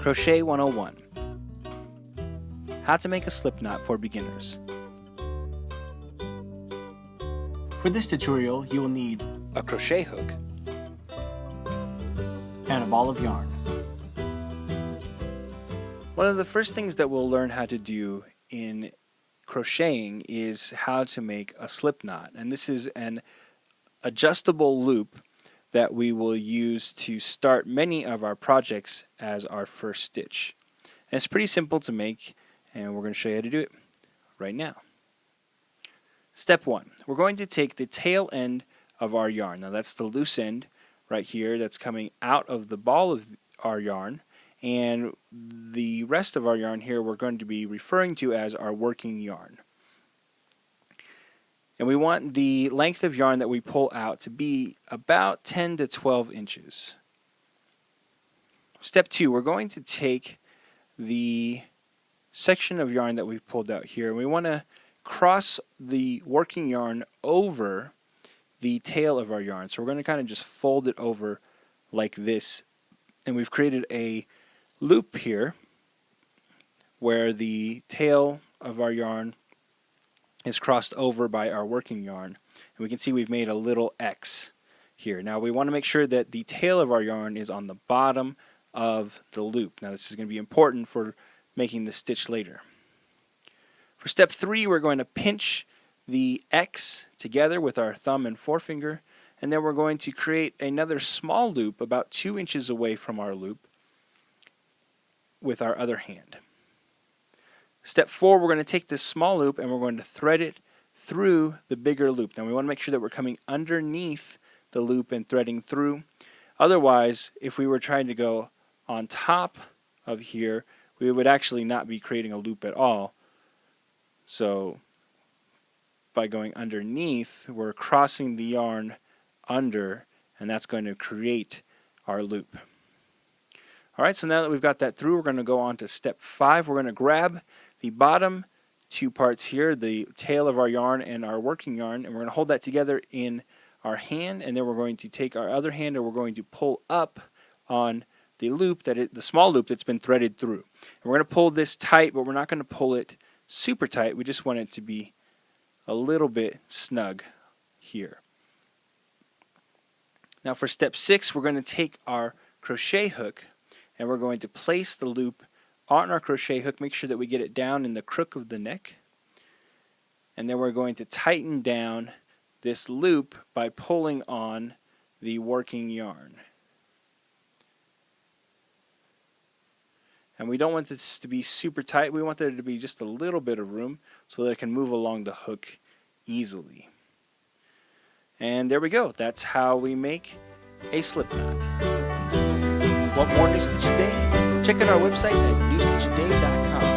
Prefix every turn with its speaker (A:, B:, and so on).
A: Crochet 101. How to make a slip knot for beginners. For this tutorial, you will need a crochet hook and a ball of yarn. One of the first things that we'll learn how to do in crocheting is how to make a slip knot, and this is an adjustable loop that we will use to start many of our projects as our first stitch. And it's pretty simple to make, and we're going to show you how to do it right now. Step 1. We're going to take the tail end of our yarn. Now that's the loose end right here that's coming out of the ball of our yarn, and the rest of our yarn here we're going to be referring to as our working yarn. And we want the length of yarn that we pull out to be about 10 to 12 inches. Step 2, we're going to take the section of yarn that we've pulled out here, and we want to cross the working yarn over the tail of our yarn. So we're going to kind of just fold it over like this, and we've created a loop here where the tail of our yarn is crossed over by our working yarn, and we can see we've made a little X here. Now we want to make sure that the tail of our yarn is on the bottom of the loop. Now this is going to be important for making the stitch later. For step 3, we're going to pinch the X together with our thumb and forefinger, and then we're going to create another small loop about 2 inches away from our loop with our other hand. Step 4, we're going to take this small loop and we're going to thread it through the bigger loop. Now we want to make sure that we're coming underneath the loop and threading through. Otherwise, if we were trying to go on top of here, we would actually not be creating a loop at all. So by going underneath, we're crossing the yarn under, and that's going to create our loop. Alright, so now that we've got that through, we're going to go on to step 5. We're going to grab the bottom two parts here, the tail of our yarn and our working yarn, and we're going to hold that together in our hand, and then we're going to take our other hand and we're going to pull up on the loop, the small loop that's been threaded through. And we're going to pull this tight, but we're not going to pull it super tight. We just want it to be a little bit snug here. Now for step 6, we're going to take our crochet hook and we're going to place the loop on our crochet hook, make sure that we get it down in the crook of the neck, and then we're going to tighten down this loop by pulling on the working yarn. And we don't want this to be super tight, we want there to be just a little bit of room so that it can move along the hook easily. And there we go, that's how we make a slip knot. Want more New Stitch A Day? Check out our website at newstitchaday.com.